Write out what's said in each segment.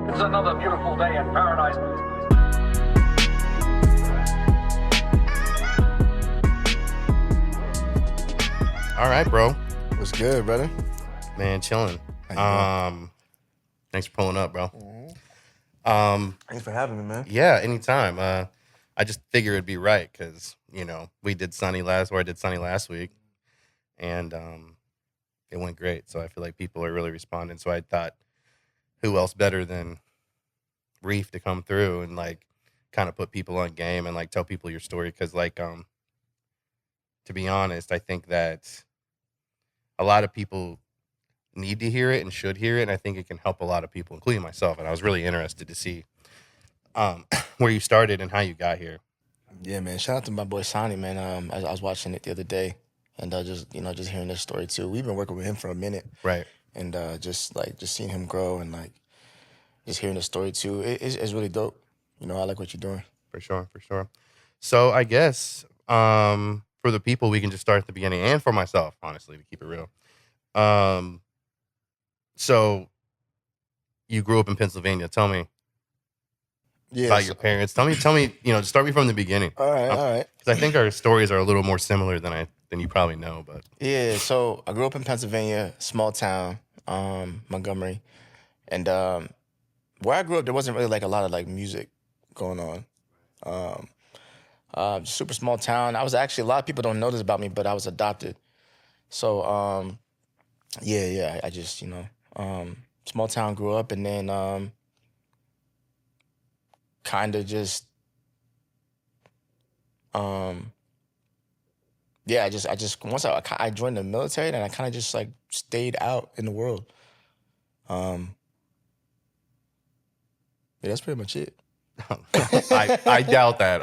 It's another beautiful day in paradise. All right, bro. What's good, brother? Man, chilling. Thanks for pulling up, bro. Thanks for having me, man. Yeah, anytime. I just figured it'd be right because I did Sunny last week, and it went great. So I feel like people are really responding. So I thought, who else better than Reef to come through and like kind of put people on game and like tell people your story? Because to be honest, I think that a lot of people need to hear it and should hear it, and I think it can help a lot of people, including myself. And I was really interested to see where you started and how you got here. Yeah, man. Shout out to my boy Sonny, man. I was watching it the other day, and just hearing this story too. We've been working with him for a minute, Right. and just seeing him grow and like just hearing the story too. It's really dope. I like what you're doing. For sure. So I guess for the people, we can just start at the beginning, and for myself, honestly, to keep it real. So you grew up in Pennsylvania. Tell me about your parents. Tell me, just start me from the beginning. All right. Because I think our stories are a little more similar than you probably know. But Yeah, so I grew up in Pennsylvania, small town, Montgomery, and where I grew up, there wasn't really like a lot of like music going on. Super small town. I was actually, a lot of people don't know this about me, but I was adopted. So I just small town, grew up, and then kind of just I just once I joined the military, and I kind of just like stayed out in the world. Yeah, that's pretty much it. I doubt that.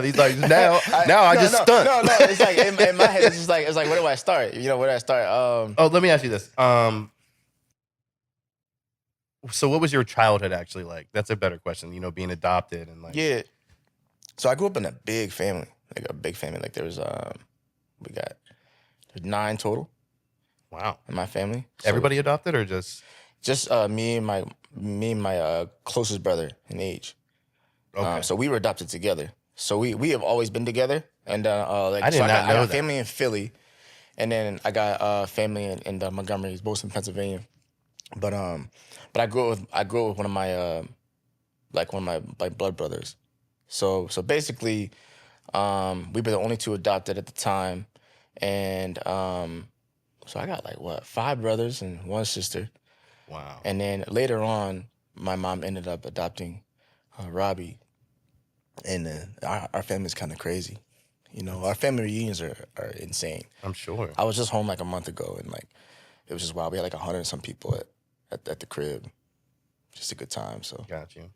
He's like now I just stunt. No, it's like in my head, it's like where do I start? Where do I start? Let me ask you this. So what was your childhood actually like? That's a better question. Being adopted and like. Yeah. So I grew up in a big family, Like there's there's 9 total. Wow. In my family. So Everybody adopted or just me and my closest brother in age. Okay. So we were adopted together. So we have always been together. And I did not know I got that. family in Philly, and then I got family in Montgomery, both in Pennsylvania. But I grew up with one of my blood brothers. So basically, we were the only 2 adopted at the time, and so I got 5 brothers and 1 sister. Wow. And then later on, my mom ended up adopting Robbie, and our family's kind of crazy. Our family reunions are insane. I'm sure. I was just home a month ago, and it was just wild. We had 100 and some people at the crib. Just a good time. So got you.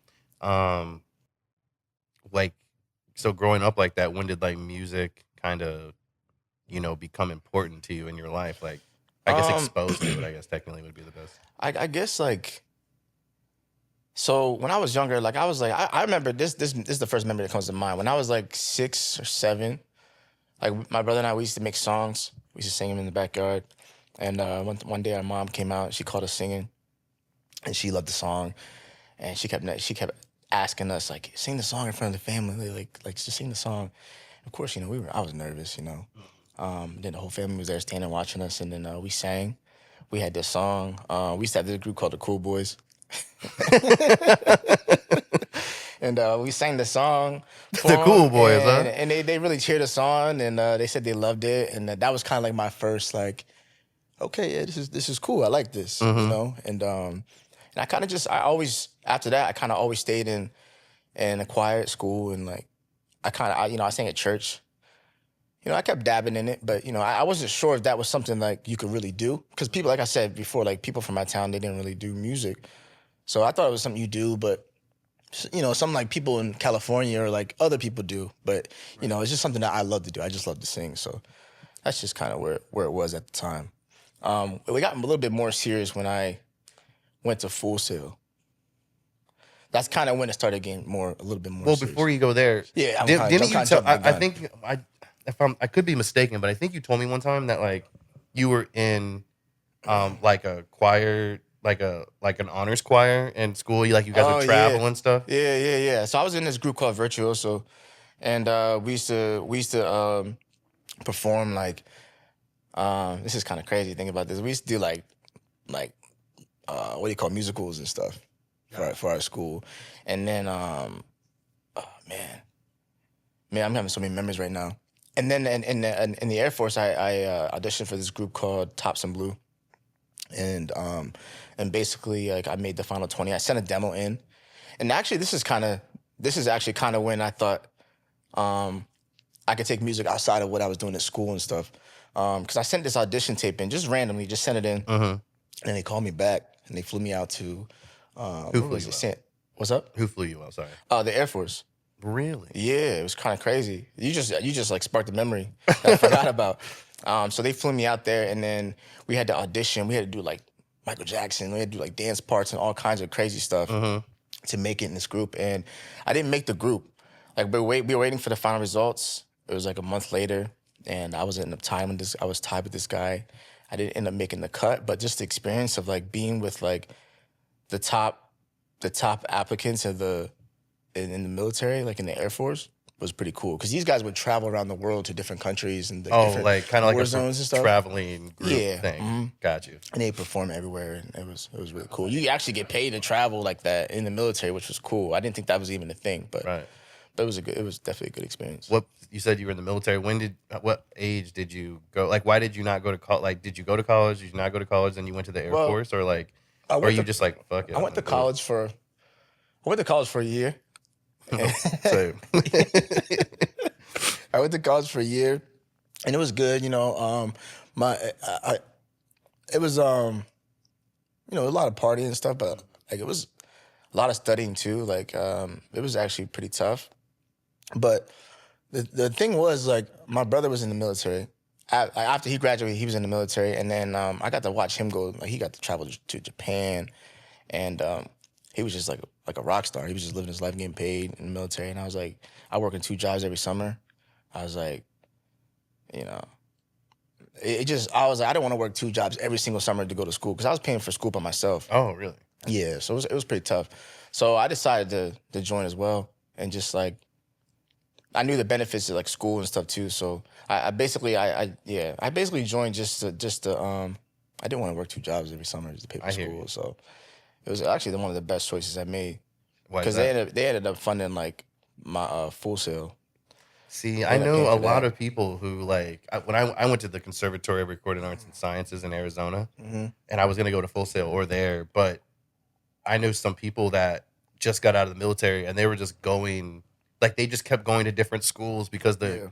So growing up like that, when did music kind of, become important to you in your life? I guess exposed to it, I guess technically would be the best. I guess so when I was younger, I remember this is the first memory that comes to mind. When I was 6 or 7, my brother and I, we used to make songs. We used to sing them in the backyard. And one day our mom came out, she caught us singing, and she loved the song. And she kept asking us, sing the song in front of the family, just sing the song. Of course, I was nervous, Then the whole family was there standing watching us, and then we sang. We had this song. We used to have this group called the Cool Boys. And we sang the song. The Cool Boys, huh? And they really cheered us on, and they said they loved it. And that was kind of my first, okay, yeah, this is cool. I like this, And I kind of after that, I kind of always stayed in a choir at school, and I sang at church. I kept dabbing in it, but I wasn't sure if that was something you could really do, because people, like I said before, people from my town, they didn't really do music, so I thought it was something you do, but something people in California or other people do, but it's just something that I love to do. I just love to sing, so that's just kind of where it was at the time. We got a little bit more serious when I went to Full Sail. That's kind of when it started getting a little bit more. Well, serious. before you go there, yeah, didn't you tell? I think I could be mistaken, but I think you told me one time that you were in a choir like an honors choir in school? You guys would Oh travel and stuff. yeah. So I was in this group called Virtuoso, and we used to perform like this is kind of crazy. Think about this. We used to do like what do you call musicals and stuff for our school, and then oh man, I'm having so many memories right now. And then in the Air Force, I auditioned for this group called Tops and Blue, and basically like I made the final 20. I sent a demo in, and actually this is actually kind of when I thought I could take music outside of what I was doing at school and stuff. Because I sent this audition tape in just randomly, just sent it in, and they called me back and they flew me out to Who flew you out? What's up? Who flew you out? Sorry. The Air Force. Really? Yeah, it was kind of crazy. You just like sparked a memory that I forgot about. So they flew me out there, and then we had to audition. We had to do like Michael Jackson. We had to do like dance parts and all kinds of crazy stuff to make it in this group. And I didn't make the group. Like we were waiting for the final results. It was like a month later, and I was tied with this guy. I didn't end up making the cut, but just the experience of like being with like the top applicants in the military, like in the Air Force, was pretty cool. Because these guys would travel around the world to different countries and different like kind of like war a zones and stuff. traveling group thing. Mm-hmm. Got you. And they perform everywhere, and it was really cool. You actually get paid to travel like that in the military, which was cool. I didn't think that was even a thing, but it was definitely a good experience. What you said you were in the military? What age did you go? Like, why did you not go to college? Like, did you go to college? Did you not go to college? And you went to the Air Force, or like, or you just like fuck it? I went to college for a year. Same. I went to college for a year, and it was good. It was a lot of partying and stuff, but like it was a lot of studying too. Like it was actually pretty tough. But the thing was, like, my brother was in the military. After he graduated, he was in the military, and then I got to watch him go. Like, he got to travel to Japan, and he was just like a rock star. He was just living his life, getting paid in the military. And I was like, I work in 2 jobs every summer. I was like, I was like, I didn't want to work 2 jobs every single summer to go to school because I was paying for school by myself. Oh, really? Yeah, so it was pretty tough. So I decided to join as well, and just like I knew the benefits of like school and stuff too. So I basically joined just to I didn't want to work 2 jobs every summer just to pay for school. So it was actually one of the best choices I made because they ended up funding like my Full Sail. See, I know a lot of people who like when I went to the Conservatory of Recording Arts and Sciences in Arizona, and I was gonna go to Full Sail or there, but I know some people that just got out of the military and they were just going, like they just kept going to different schools because the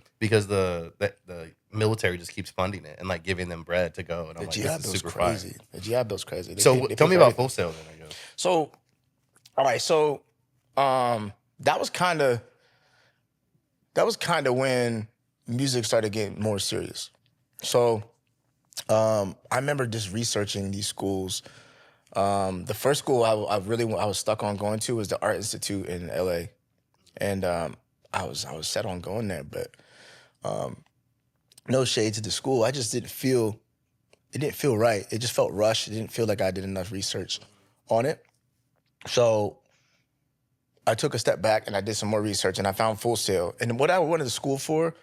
military just keeps funding it and like giving them bread to go. And I'm like, this is super crazy. The GI Bill's crazy. So tell me about Full Sail then, I guess. So, all right, so that was kind of when music started getting more serious. So I remember just researching these schools. The first school I was stuck on going to was the Art Institute in LA. And I was set on going there, but no shade to the school. I just didn't feel right. It just felt rushed. It didn't feel like I did enough research on it. So I took a step back and I did some more research and I found Full Sail. And what I wanted the school for,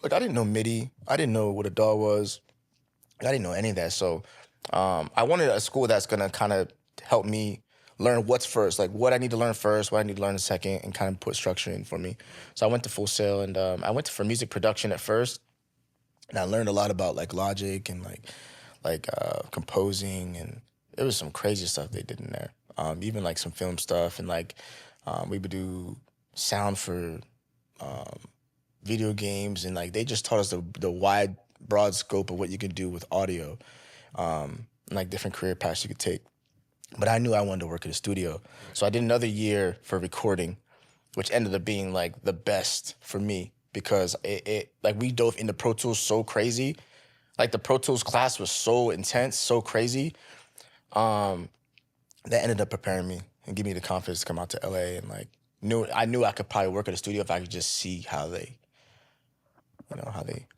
like I didn't know MIDI. I didn't know what a DAW was. I didn't know any of that. So I wanted a school that's gonna kind of help me learn what's first, like what I need to learn first, what I need to learn second, and kind of put structure in for me. So I went to Full Sail, and I went for music production at first, and I learned a lot about like Logic and like composing, and it was some crazy stuff they did in there. Even like some film stuff, and like we would do sound for video games, and like they just taught us the wide, broad scope of what you can do with audio, and like different career paths you could take. But I knew I wanted to work at a studio. So I did another year for recording, which ended up being like the best for me because it like we dove into Pro Tools so crazy. Like the Pro Tools class was so intense, so crazy. That ended up preparing me and giving me the confidence to come out to LA and like I knew I could probably work at a studio if I could just see how they.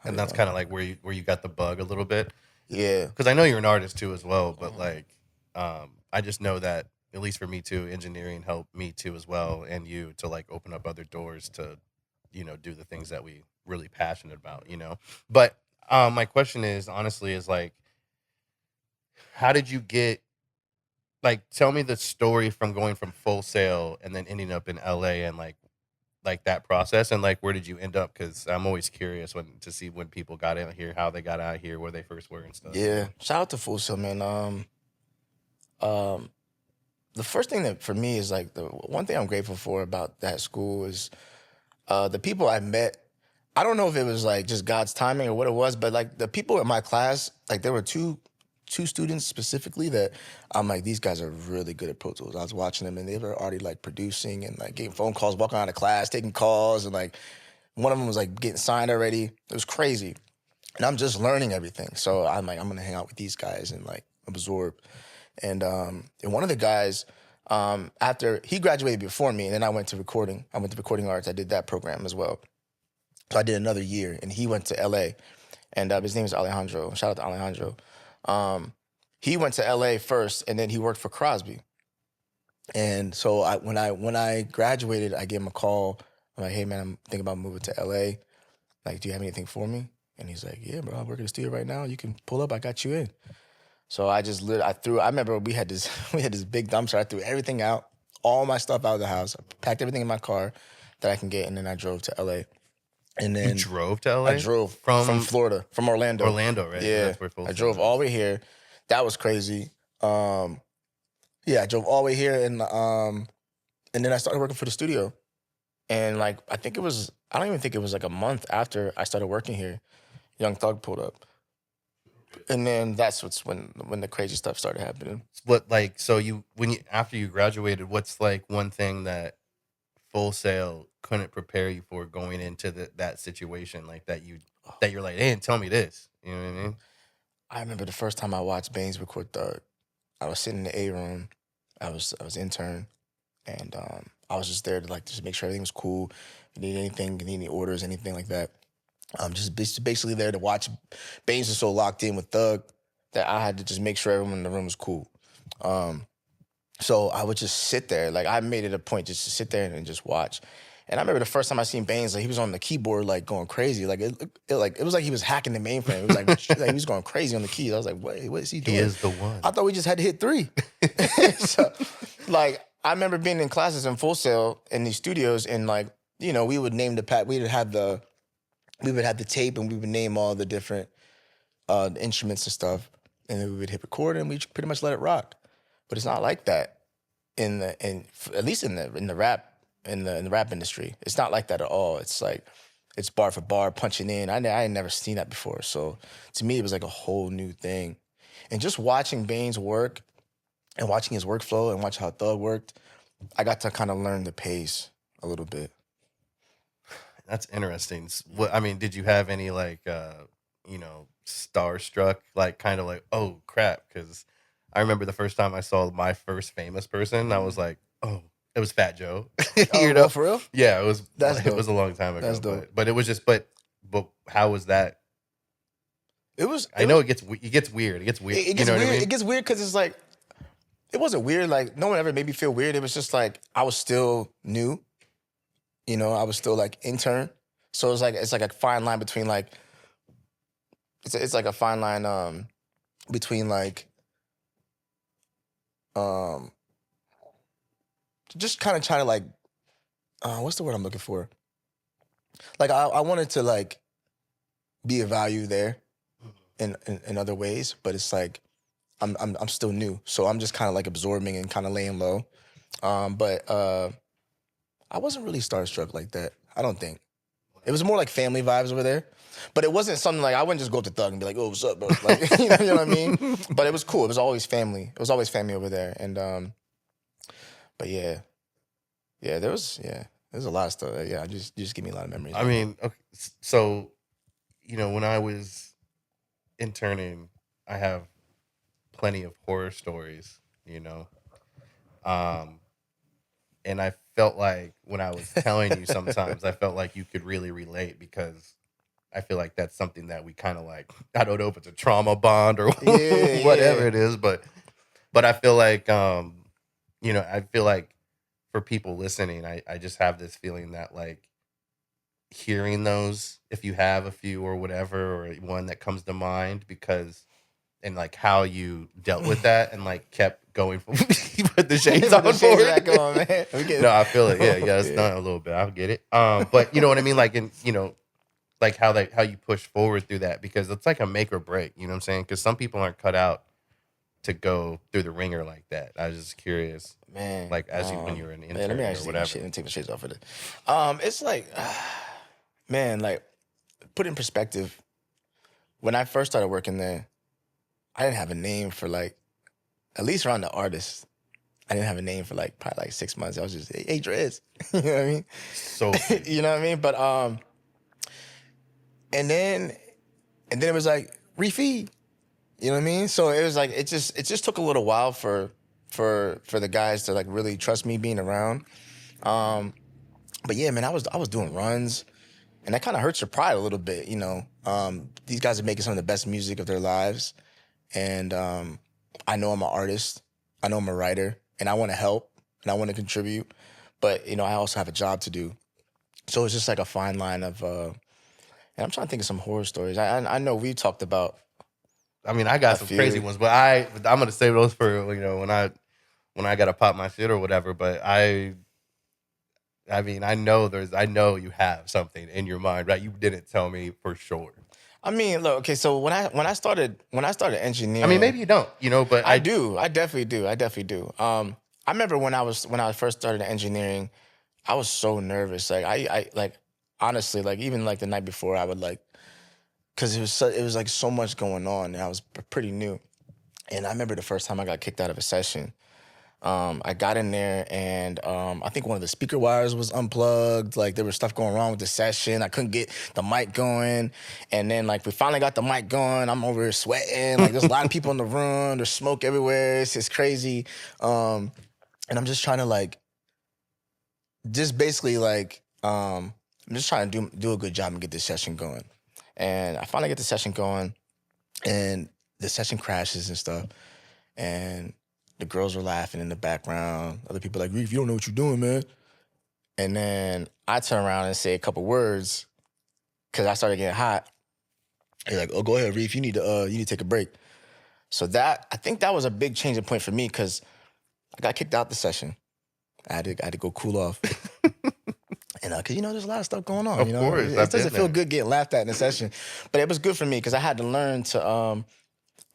And that's kind of like where you got the bug a little bit. Yeah. Because I know you're an artist too as well, but like I just know that, at least for me too, engineering helped me too as well, and you, to like open up other doors to, do the things that we really passionate about, But my question is, honestly, is like, how did you get, like, tell me the story from going from Full Sail and then ending up in LA, and like that process, and like where did you end up? Because I'm always curious to see when people got out here, how they got out here, where they first were and stuff. Yeah, shout out to Full Sail, man. Um, the first thing that for me is like the one thing I'm grateful for about that school is the people I met. I don't know if it was like just God's timing or what it was, but like the people in my class, like there were two students specifically that I'm like, these guys are really good at Pro Tools. I was watching them and they were already like producing and like getting phone calls, walking out of class, taking calls, and like one of them was like getting signed already. It was crazy. And I'm just learning everything. So I'm like, I'm gonna hang out with these guys and like absorb. And one of the guys, after he graduated before me, and then I went to recording. I went to recording arts. I did that program as well. So I did another year, and he went to LA, and his name is Alejandro. Shout out to Alejandro. He went to LA first, and then he worked for Crosby. And so when I graduated, I gave him a call. I'm like, hey man, I'm thinking about moving to LA. Like, do you have anything for me? And he's like, yeah, bro, I work in the studio right now. You can pull up. I got you in. So I just I remember we had this big dumpster. I threw everything out, all my stuff out of the house. I packed everything in my car that I can get, and then I drove to LA. And then You drove to LA? I drove from Florida, from Orlando. Orlando, right? Yeah, That's where Full I Sail drove is. all the way here. That was crazy. Yeah, I drove all the way here, and then I started working for the studio. And like I don't even think it was like a month after I started working here, Young Thug pulled up. And then that's when the crazy stuff started happening. What, like, so after you graduated, what's like one thing that Full Sail couldn't prepare you for going into that situation, like that you're like, they didn't tell me this. You know what I mean? I remember the first time I watched Baines record Thug. I was sitting in the A room. I was intern, and I was just there to like just make sure everything was cool. If you need anything, you need any orders, anything like that. I'm just basically there to watch. Baines was so locked in with Thug that I had to just make sure everyone in the room was cool. So I would just sit there. Like I made it a point just to sit there and just watch. And I remember the first time I seen Baines, like he was on the keyboard, like going crazy. Like it was like he was hacking the mainframe. It was like he was going crazy on the keys. I was like, wait, what is he doing? He is the one. I thought we just had to hit 3. So, like, I remember being in classes in Full Sail in these studios, and like, we would name the pack. We would have the tape, and we would name all the different instruments and stuff, and then we would hit record, and we pretty much let it rock. But it's not like that at least in the rap industry. It's not like that at all. It's like it's bar for bar, punching in. I had never seen that before. So to me, it was like a whole new thing. And just watching Baines work and watching his workflow and watch how Thug worked, I got to kind of learn the pace a little bit. That's interesting. I mean, did you have any like, starstruck, like kind of like, oh crap? Because I remember the first time I saw my first famous person, I was like, oh, it was Fat Joe. Oh, for real? Yeah, it was. That's It dope. was a long time ago. That's dope. But it was just. But how was that? I know it gets weird. It gets weird. It gets you know weird. What I mean? It gets weird because it's like, it wasn't weird. Like no one ever made me feel weird. It was just like I was still new. I was still like intern. So it's like a fine line between like it's like a fine line between like just kind of trying to like what's the word I'm looking for? Like I wanted to like be a value there in other ways, but it's like I'm still new, so I'm just kind of like absorbing and kind of laying low. But I wasn't really starstruck like that. I don't think. It was more like family vibes over there. But it wasn't something like I wouldn't just go up to Thug and be like, "Oh, what's up, bro?" Like, you know what I mean? But it was cool. It was always family. It was always family over there. And but yeah, there's a lot of stuff. Yeah, just give me a lot of memories. I mean, okay, so when I was interning, I have plenty of horror stories. And I felt like when I was telling you, sometimes I felt like you could really relate, because I feel like that's something that we kind of like, I don't know if it's a trauma bond or whatever it is, but But I feel like, I feel like for people listening, I just have this feeling that like hearing those, if you have a few or whatever, or one that comes to mind, because and like how you dealt with that and like kept going for you put the shades Put the on shades for back it. on, man. We get No, I feel it. Yeah, it's yeah. not a little bit. I'll get it. But you know what I mean? Like like how you push forward through that, because it's like a make or break, you know what I'm saying? Because some people aren't cut out to go through the ringer like that. I was just curious, Man, like when you were an let me intern or actually whatever. take my shades off of it. It's like, man, like put in perspective. When I first started working there, I didn't have a name for like, at least around the artists. I didn't have a name for like probably like 6 months. I was just, hey, Drez. You know what I mean? So You know what I mean? But and then it was like Reef. You know what I mean? So it was like it just took a little while for the guys to like really trust me being around. But yeah, man, I was doing runs, and that kind of hurts your pride a little bit, you know. These guys are making some of the best music of their lives, and I know I'm an artist, I know I'm a writer, and I want to help and I want to contribute, but you know, I also have a job to do. So it's just like a fine line of. And I'm trying to think of some horror stories. I know we talked about. I mean, I got A some few. crazy ones, but I'm gonna save those for when I gotta pop my shit or whatever. But I mean, I know you have something in your mind, right? You didn't tell me for sure. I mean, look, okay. So when I started engineering, I mean, maybe you don't, but I do. I definitely do. I remember when I first started engineering, I was so nervous. Like I like honestly, like even like the night before, I would like because it was like so much going on, and I was pretty new. And I remember the first time I got kicked out of a session. I got in there, and I think one of the speaker wires was unplugged. Like there was stuff going wrong with the session. I couldn't get the mic going, and then like we finally got the mic going. I'm over here sweating. Like there's a lot of people in the room. There's smoke everywhere. It's just crazy. And I'm just trying to like, just basically like, I'm just trying to do a good job and get this session going. And I finally get the session going, and the session crashes and stuff, and the girls were laughing in the background. Other people are like, Reef, you don't know what you're doing, man. And then I turn around and say a couple words because I started getting hot. They're like, oh, go ahead, Reef. You need to take a break. So I think that was a big changing point for me because I got kicked out the session. I had to go cool off. And because there's a lot of stuff going on. Of course, it doesn't feel good getting laughed at in a session, but it was good for me because I had to learn to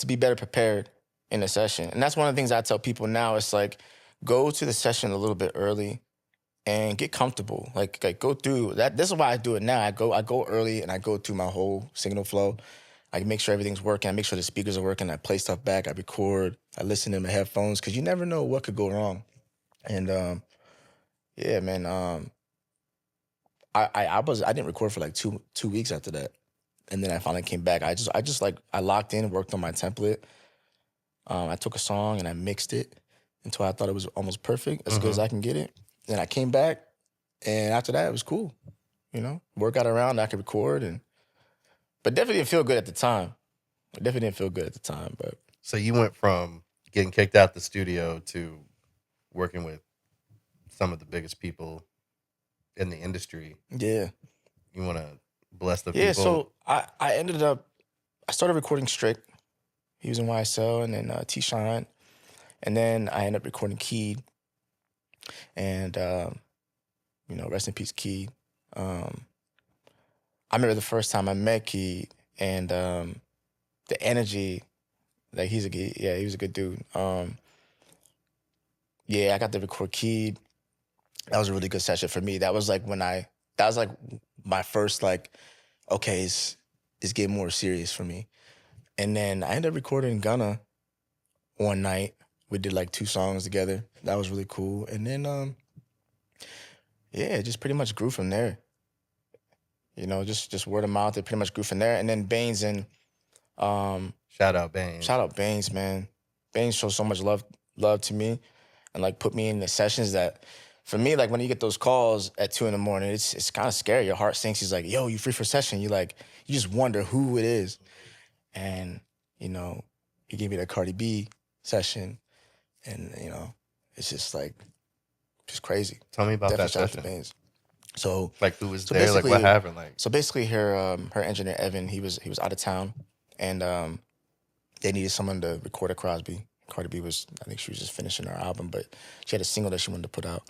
be better prepared in a session. And that's one of the things I tell people now. It's like, go to the session a little bit early and get comfortable. Like go through that. This is why I do it now. I go early and I go through my whole signal flow. I make sure everything's working. I make sure the speakers are working. I play stuff back. I record. I listen in my headphones because you never know what could go wrong. And yeah, man. I didn't record for like two weeks after that, and then I finally came back. I locked in, worked on my template. I took a song and I mixed it until I thought it was almost perfect, as good as I can get it. Then I came back, and after that, it was cool. Work got around, I could record, but definitely didn't feel good at the time. But so you went from getting kicked out the studio to working with some of the biggest people in the industry. Yeah. You want to bless the people? Yeah, so I started recording Strick. He was in YSL, and then T-Shine. And then I ended up recording Keed. And, rest in peace, Keed. I remember the first time I met Keed, and the energy, like he was a good dude. Yeah, I got to record Keed. That was a really good session for me. That was like my first like, okay, it's getting more serious for me. And then I ended up recording Gunna one night. We did like 2 songs together. That was really cool. And then it just pretty much grew from there. Just word of mouth. It pretty much grew from there. And then Baines and shout out Baines. Shout out Baines, man. Baines showed so much love to me, and like put me in the sessions that, for me, like when you get those calls at 2 a.m, it's kind of scary. Your heart sinks. He's like, yo, you free for session? You just wonder who it is. And, he gave me that Cardi B session. and it's just like just crazy. Tell me about Definitely that shout out to session. Baines. So Like, who was so there? Like, what basically happened? Like, her engineer Evan, he was out of town, and they needed someone to record a Crosby. Cardi B was, I think she was just finishing her album, but she had a single that she wanted to put out.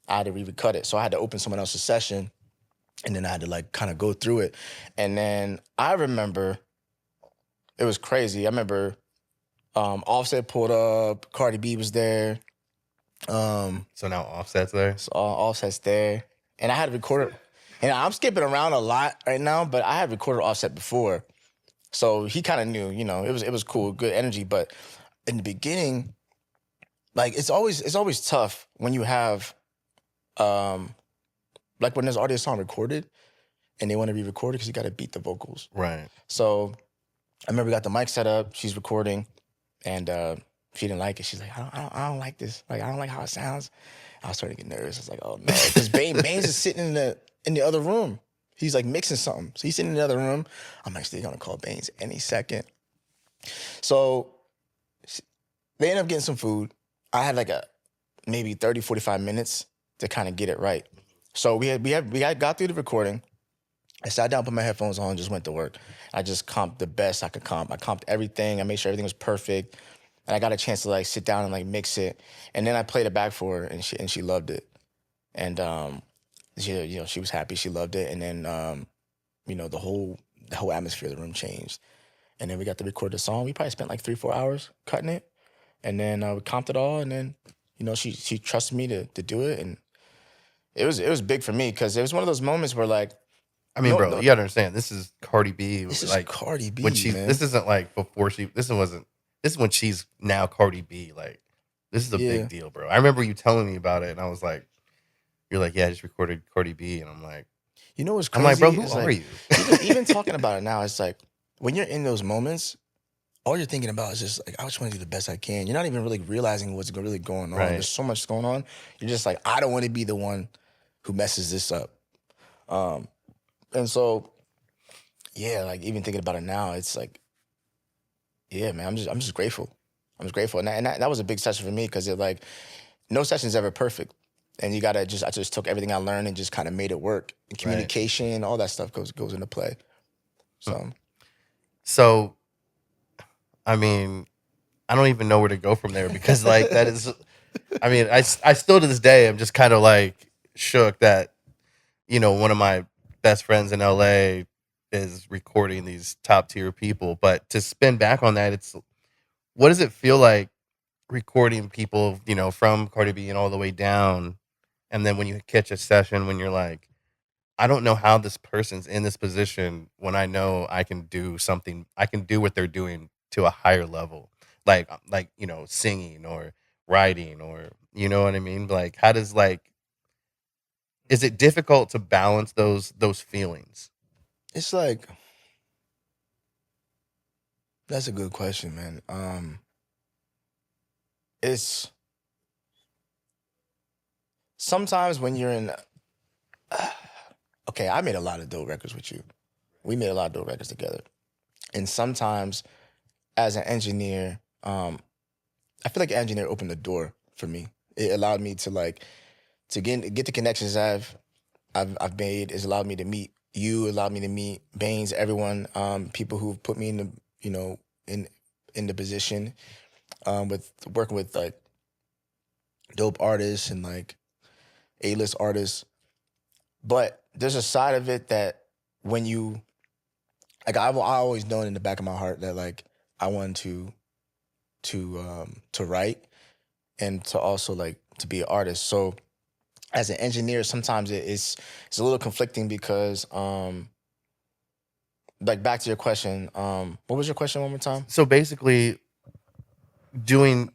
I had to recut it, so I had to open someone else's session, and then I had to like kind of go through it. And then I remember it was crazy. I remember Offset pulled up, Cardi B was there, so now Offset's there. so Offset's there, and I had recorded. And I'm skipping around a lot right now, but I had recorded Offset before, so he kind of knew. It was cool, good energy. But in the beginning, like it's always tough when you have like when there's already a song recorded and they want to re-record it because you got to beat the vocals. Right. So I remember we got the mic set up. She's recording, and she didn't like it. She's like, I don't like this. Like, I don't like how it sounds. I was starting to get nervous. I was like, oh no, because Baines is sitting in the other room. He's like mixing something. So he's sitting in the other room. I'm actually gonna call Baines any second. So they end up getting some food. I had like maybe 30, 45 minutes to kind of get it right. So we got through the recording. I sat down, put my headphones on, just went to work. I just comped the best I could comp. I comped everything. I made sure everything was perfect. And I got a chance to like sit down and like mix it. And then I played it back for her, and she loved it. And she was happy. She loved it. And then the whole atmosphere of the room changed. And then we got to record the song. We probably spent like 3-4 hours cutting it. And then we comped it all. And then she trusted me to do it. And it was big for me because it was one of those moments where like, I mean, bro, you gotta understand. This is Cardi B. this is like Cardi B, when she. man. This isn't like before she. This is when she's now Cardi B. Like, this is a Yeah. big deal, bro. I remember you telling me about it, and I was like, "You're like, yeah, I just recorded Cardi B," and I'm like, You know what's I'm crazy? like, bro, who It's are like, you? even talking about it now, it's like when you're in those moments, all you're thinking about is just like, I just want to do the best I can. You're not even really realizing what's really going on. Right. There's so much going on. You're just like, I don't want to be the one who messes this up. And so, yeah, like even thinking about it now, it's like, yeah, man, I'm just grateful. I'm just grateful, and that was a big session for me because it like no session's ever perfect, and you gotta I just took everything I learned and just kind of made it work. And communication, all that stuff goes into play. So, I mean, I don't even know where to go from there because like that is, I mean, I still to this day I'm just kind of like shook that one of my best friends in LA is recording these top tier people. But to spin back on that, what does it feel like recording people, from Cardi B and all the way down, and then when you catch a session when you're like, I don't know how this person's in this position when I know I can do something, I can do what they're doing to a higher level, like singing or writing, or you know what I mean? Like, how does is it difficult to balance those feelings? It's like, that's a good question, man. It's sometimes when you're in. Okay, I made a lot of dope records with you. We made a lot of dope records together, and sometimes, as an engineer, I feel like an engineer opened the door for me. It allowed me to get the connections I've made. It's allowed me to meet you. Allowed me to meet Baines, everyone, people who've put me in the in the position, with working with like dope artists and like A-list artists. But there's a side of it that when you like, I always known in the back of my heart that like I wanted to write and to also like to be an artist. So as an engineer, sometimes it's a little conflicting because like back to your question, what was your question one more time? So basically, being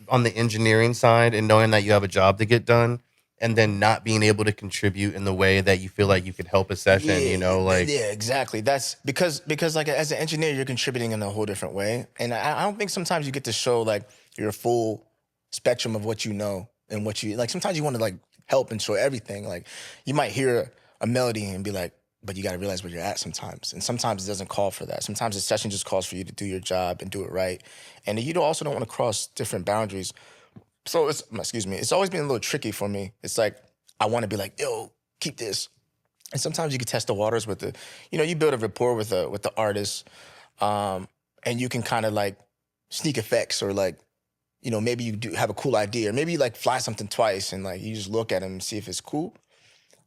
on the engineering side and knowing that you have a job to get done, and then not being able to contribute in the way that you feel like you could help a session, yeah, exactly. That's because like as an engineer, you're contributing in a whole different way, and I don't think sometimes you get to show like your full spectrum of what you know and what you like. Sometimes you want to like help and show everything. Like you might hear a melody and be like, but you got to realize where you're at sometimes. And sometimes it doesn't call for that. Sometimes the session just calls for you to do your job and do it right. And you also don't want to cross different boundaries. So it's always been a little tricky for me. It's like, I want to be like, yo, keep this. And sometimes you can test the waters with you build a rapport with the artist, and you can kind of like sneak effects, or like, maybe you do have a cool idea, or maybe you like fly something twice and like you just look at him and see if it's cool.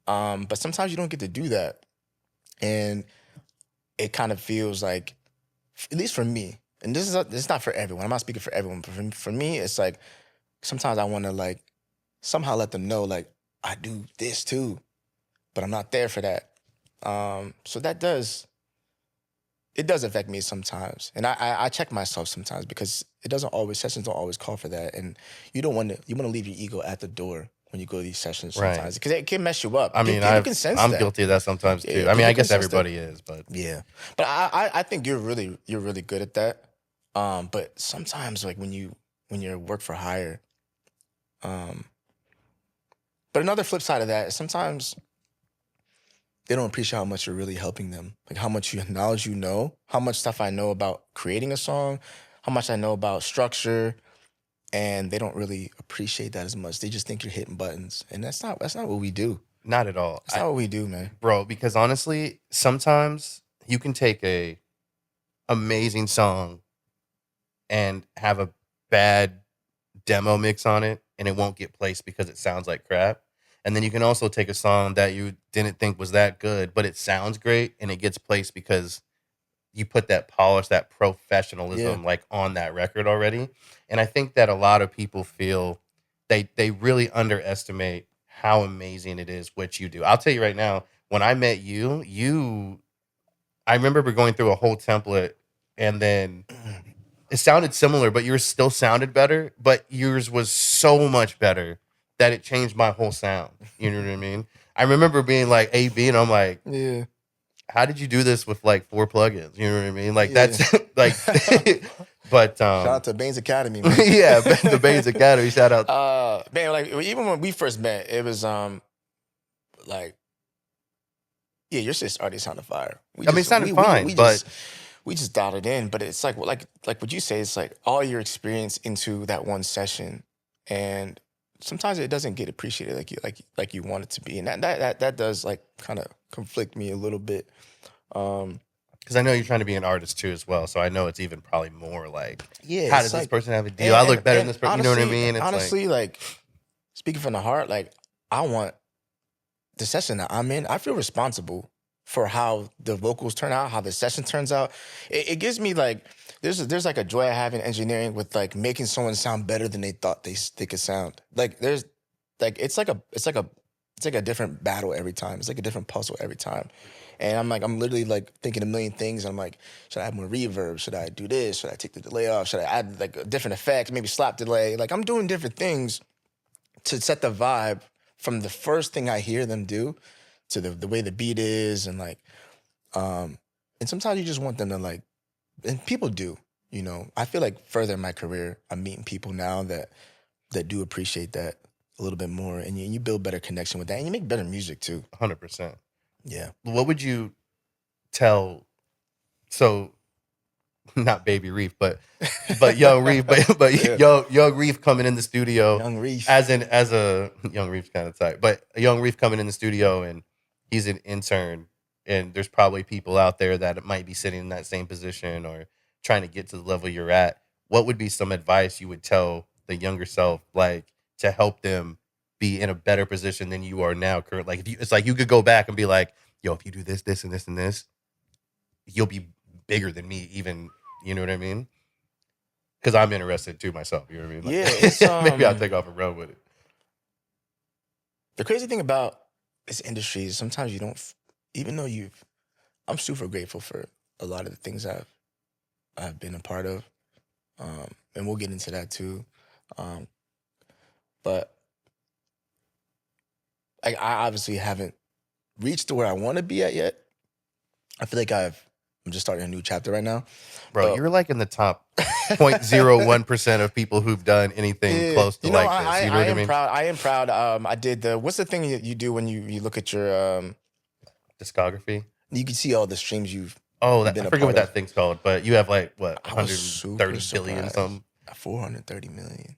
But sometimes you don't get to do that. And it kind of feels like, at least for me, and this is not for everyone. I'm not speaking for everyone, but for me, it's like, sometimes I want to like somehow let them know like I do this too, but I'm not there for that. So it does affect me sometimes, and I check myself sometimes, because sessions don't always call for that, and you want to leave your ego at the door when you go to these sessions sometimes, because it can mess you up. I mean, People can sense I'm that. guilty of that sometimes too. Yeah, I mean, I people guess can sense everybody is, but yeah. But I think you're really good at that. But sometimes like when you're work for hire. But another flip side of that is sometimes they don't appreciate how much you're really helping them. Like how much knowledge how much stuff I know about creating a song, how much I know about structure, and they don't really appreciate that as much. They just think you're hitting buttons, and that's not what we do. not at all. That's not what we do, man. Bro, because honestly, sometimes you can take a amazing song and have a bad demo mix on it, and it won't get placed because it sounds like crap. And then you can also take a song that you didn't think was that good, but it sounds great, and it gets placed because you put that polish, that professionalism like on that record already. And I think that a lot of people feel they really underestimate how amazing it is what you do. I'll tell you right now, when I met you, I remember we're going through a whole template, and then it sounded similar, but yours still sounded better, but yours was so much better that it changed my whole sound. You know what I mean? I remember being like A-B, and I'm like, Yeah. how did you do this with like 4 plugins? You know what I mean? Like that's like, but Shout out to Baines Academy, man. yeah, the Baines Academy. Shout out. Man, like even when we first met, it was like, yeah, your shit already sounded fire. It sounded fine, but we just dialed it in. But it's like what you say, it's like all your experience into that one session, and sometimes it doesn't get appreciated like you want it to be, and that does like kind of conflict me a little bit. Because I know you're trying to be an artist too as well, so I know it's even probably more like, Yeah, how does this person have a deal? I look better than this person. You know what I mean? It's honestly, like speaking from the heart, like I want the session that I'm in. I feel responsible for how the vocals turn out, how the session turns out. It gives me like there's like a joy I have in engineering with like making someone sound better than they thought they could sound. Like there's like it's like a different battle every time. It's like a different puzzle every time. And I'm literally like thinking a million things. I'm like, should I add more reverb? Should I do this? Should I take the delay off? Should I add like a different effect? Maybe slap delay? Like I'm doing different things to set the vibe from the first thing I hear them do to the way the beat is, and like, and sometimes you just want them to like, and people do, I feel like further in my career, I'm meeting people now that do appreciate that a little bit more, and you build better connection with that, and you make better music too. 100%. Yeah. What would you tell? So, not Baby Reef, but young Reef, but Yeah. young Reef coming in the studio. Young Reef. As a young Reef's kind of tight, but a young Reef coming in the studio, and he's an intern, and there's probably people out there that might be sitting in that same position or trying to get to the level you're at. What would be some advice you would tell the younger self, like to help them be in a better position than you are now current? Like it's like you could go back and be like, yo, if you do this, this, and this, and this, you'll be bigger than me even, you know what I mean? Because I'm interested too myself, you know what I mean? Like, Yeah, it's, maybe I'll take off and run with it. The crazy thing about this industry is sometimes you don't, even though I'm super grateful for a lot of the things I've been a part of, and we'll get into that too. But I obviously haven't reached to where I want to be at yet. I feel like I'm just starting a new chapter right now. Bro, you're like in the top 0.01% of people who've done anything close to like this. You know what I mean? I am proud. I did what's the thing you do when you look at your discography. You can see all the streams you've Oh, been I a forget what part that of. thing's called, but you have like what I was 130 super billion surprised. something. 430 million.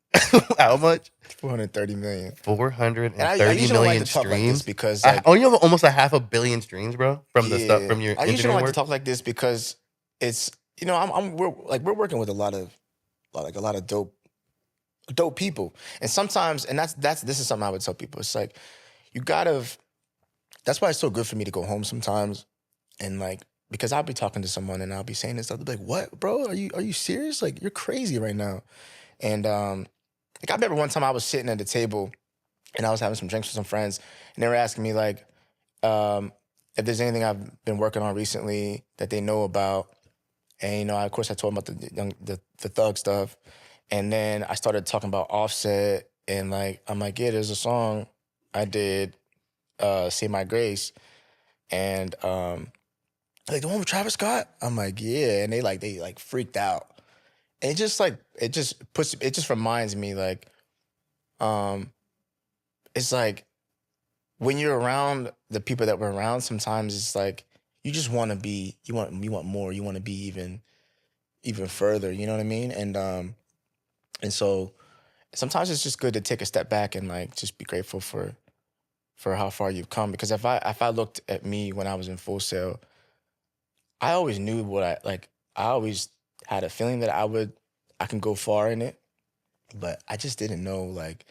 How much? 430 million. 430 And I usually don't like million to talk like this streams. because, like, Oh, you have almost a half a billion streams, bro, from the stuff yeah, from your I usually don't engineering like to work. talk like this because it's, you know, we're working with a lot of dope people, and sometimes, and this is something I would tell people. It's like you gotta. That's why it's so good for me to go home sometimes, and like because I'll be talking to someone and I'll be saying this stuff. They'll be like, "What, bro? Are you serious? Like you're crazy right now." And like I remember one time I was sitting at the table and I was having some drinks with some friends, and they were asking me like, if there's anything I've been working on recently that they know about. And, you know, of course, I told them about the thug stuff. And then I started talking about Offset. And, like, I'm like, yeah, there's a song I did, Say My Grace. And, like, the one with Travis Scott? I'm like, yeah. And they freaked out. And it just reminds me, like, it's like, when you're around the people that we're around, sometimes it's like, you just want to be, you want more. You want to be even further, you know what I mean? And so sometimes it's just good to take a step back and like just be grateful for how far you've come. Because if I looked at me when I was in Full Sail, I always knew I always had a feeling that I can go far in it, but I just didn't know. Like,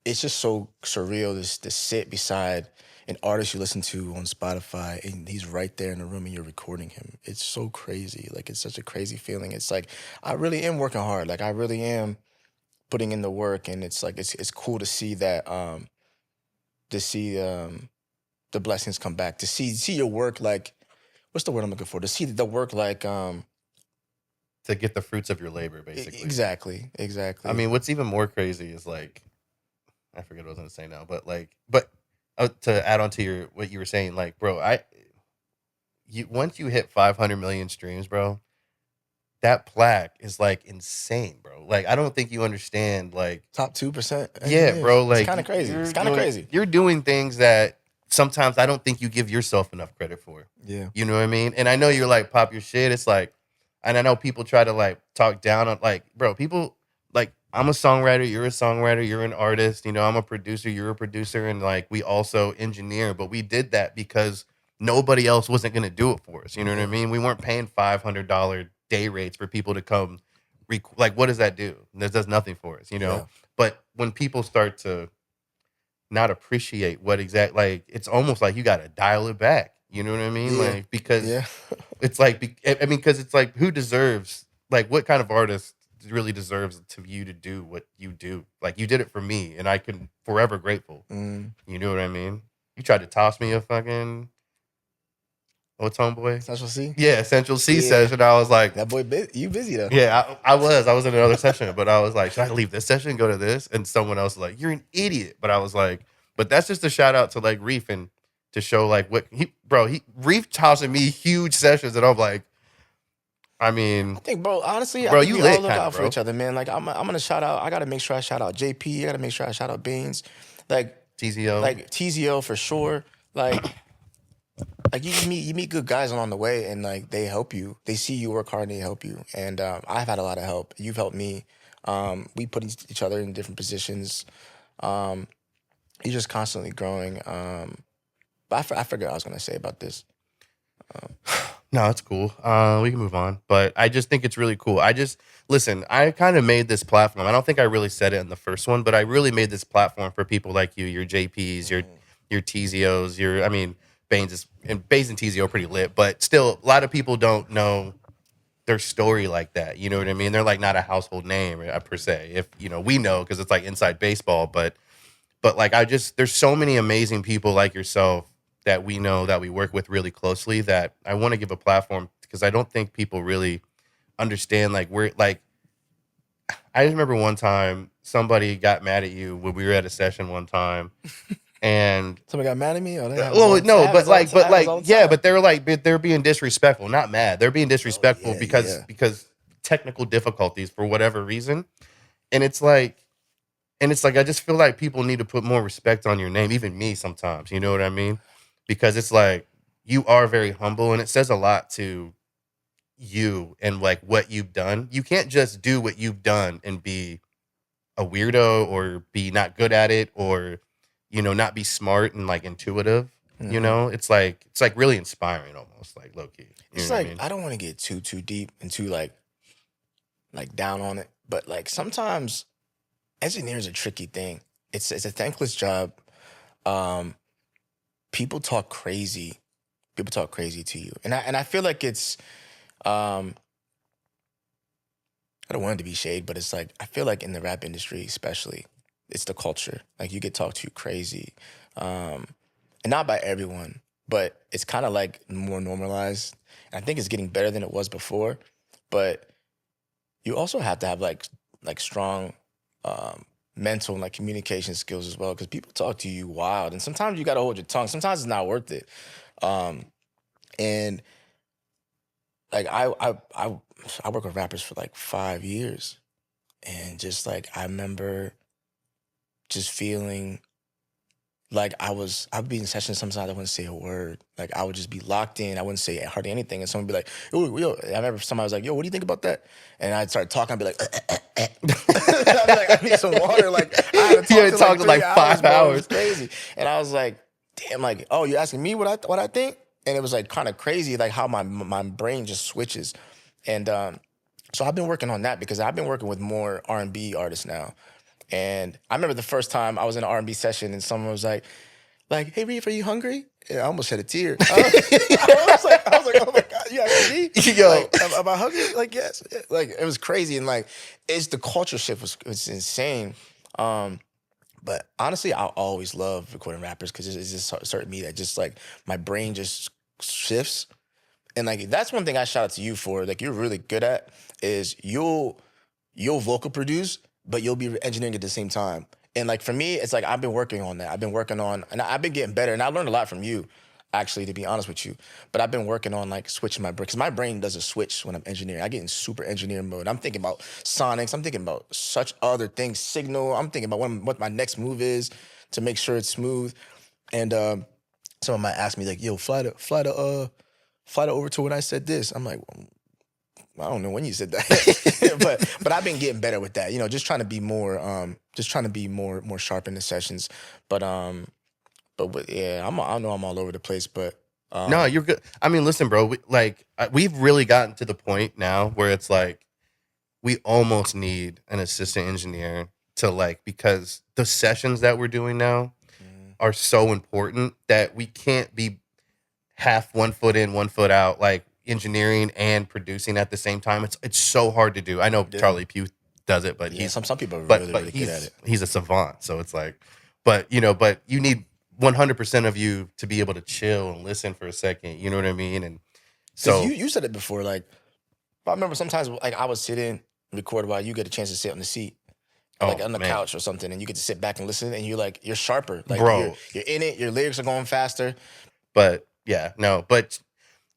it's just so surreal to sit beside an artist you listen to on Spotify and he's right there in the room and you're recording him. It's so crazy. Like, it's such a crazy feeling. It's like, I really am working hard. Like, I really am putting in the work, and it's like, it's cool to see that, the blessings come back, to see your work, like, what's the word I'm looking for? To see the work, like, To get the fruits of your labor, basically. Exactly. I mean, what's even more crazy is like, I forget what I was gonna say now, but to add on to what you were saying, like, bro, once you hit 500 million streams, bro, that plaque is like insane, bro. Like, I don't think you understand, like, top 2%. yeah, bro. Like, it's kind of crazy. It's kind of crazy. You're doing things that sometimes I don't think you give yourself enough credit for. Yeah. You know what I mean? And I know you're like, pop your shit. It's like, and I know people try to like talk down on, like, bro, people, like, I'm a songwriter, you're a songwriter, you're an artist, you know, I'm a producer, you're a producer, and like we also engineer, but we did that because nobody else wasn't gonna do it for us. You know what I mean? We weren't paying $500 day rates for people to come like, what does that do? That does nothing for us, you know? Yeah. But when people start to not appreciate like, it's almost like you gotta dial it back. You know what I mean? Yeah. Like, because Yeah. it's like, I mean, because it's like, who deserves, like, what kind of artist really deserves you to do what you do? Like, you did it for me, and I can forever grateful. Mm. You know what I mean? You tried to toss me a fucking, what's homeboy? Central C? Yeah, Essential C Yeah. session. I was like, That boy, you busy though. yeah, I was in another session, but I was like, should I leave this session and go to this? And someone else was like, you're an idiot. But I was like, but that's just a shout out to like Reef, and to show like what Reef tossing me huge sessions, and I'm like, I mean, I think, bro, honestly, bro, I think you we lit all look kinda, out for bro. each other, man. Like, I'm gonna shout out. I gotta make sure I shout out JP. I gotta make sure I shout out Beans. Like TZO. Like TZO for sure. Like you meet good guys along the way, and like they help you. They see you work hard and they help you. And I've had a lot of help. You've helped me. We put each other in different positions. You're just constantly growing. But I forgot what I was gonna say about this. No, it's cool. We can move on. But I just think it's really cool. Listen, I kind of made this platform. I don't think I really said it in the first one, but I really made this platform for people like you, your JPs, your TZOs, I mean, Baines and TZO are pretty lit, but still a lot of people don't know their story like that. You know what I mean? They're like not a household name per se. If, you know, we know because it's like inside baseball, but like there's so many amazing people like yourself that we know, that we work with really closely, that I want to give a platform, because I don't think people really understand, like, we're like, I just remember one time somebody got mad at you when we were at a session one time, and Somebody got mad at me? but they're being disrespectful, not mad. They're being disrespectful because technical difficulties for whatever reason. And it's like I just feel like people need to put more respect on your name, even me sometimes, you know what I mean? Because it's like, you are very humble, and it says a lot to you and like what you've done. You can't just do what you've done and be a weirdo or be not good at it or not be smart and like intuitive. It's like really inspiring almost like low key. You It's know what like I mean? I don't want to get too deep and too like down on it, but like sometimes engineering is a tricky thing. It's a thankless job. Um, people talk crazy. People talk crazy to you, and I feel like it's um, I don't want it to be shade, but it's like I feel like in the rap industry, especially, it's the culture. Like you get talked to crazy, um, and not by everyone, but it's kind of like more normalized. And I think it's getting better than it was before, but you also have to have like strong mental and like communication skills as well because people talk to you wild, and sometimes you got to hold your tongue. Sometimes it's not worth it, um, and like I work with rappers for like 5 years, and just like I remember just feeling like I'd be in sessions sometimes I wouldn't say a word. Like I would just be locked in. I wouldn't say hardly anything. And someone would be like, yo, I remember somebody was like, yo, what do you think about that? And I'd start talking, I'd be like, I'd be like, I need some water. Like I had to You talk talked for like 5 bro. It was hours. crazy. And I was like, damn, like, oh, you're asking me what I think? And it was like kind of crazy, like how my brain just switches. And so I've been working on that because I've been working with more R&B artists now. And I remember the first time I was in an R&B session and someone was like, hey, Reef, are you hungry? And I almost shed a tear. I was like, oh my God, you asking me? Yo. Like, am I hungry? Like, yes. Like, it was crazy. And like, it's the culture shift was insane. But honestly, I always love recording rappers because it's just certain me that just like my brain just shifts. And like, that's one thing I shout out to you for. Like, you're really good at is you'll vocal produce, but you'll be engineering at the same time. And like for me, it's like I've been working on that. I've been working on, and I've been getting better. And I learned a lot from you, actually, to be honest with you. But I've been working on like switching my brain because my brain does a switch when I'm engineering. I get in super engineer mode. I'm thinking about sonics. I'm thinking about such other things, signal. I'm thinking about what my next move is to make sure it's smooth. And someone might ask me like, "Yo, fly to over to when I said this." I'm like, well, I don't know when you said that, but I've been getting better with that. Just trying to be more sharp in the sessions. But yeah, I know I'm all over the place, but No, you're good. I mean, listen, bro. We've really gotten to the point now where it's like we almost need an assistant engineer to like because the sessions that we're doing now are so important that we can't be half 1 foot in, 1 foot out, like engineering and producing at the same time. It's so hard to do. I know Charlie Pugh does it, but yeah, some people are but really good at it. he's a savant. So it's like, but you need 100% of you to be able to chill and listen for a second. You know what I mean? And so you said it before, like I remember sometimes like I would sit in record while you get a chance to sit on the seat. Like on the couch or something, and you get to sit back and listen, and you're sharper, like bro. You're in it. Your lyrics are going faster. But yeah, no, but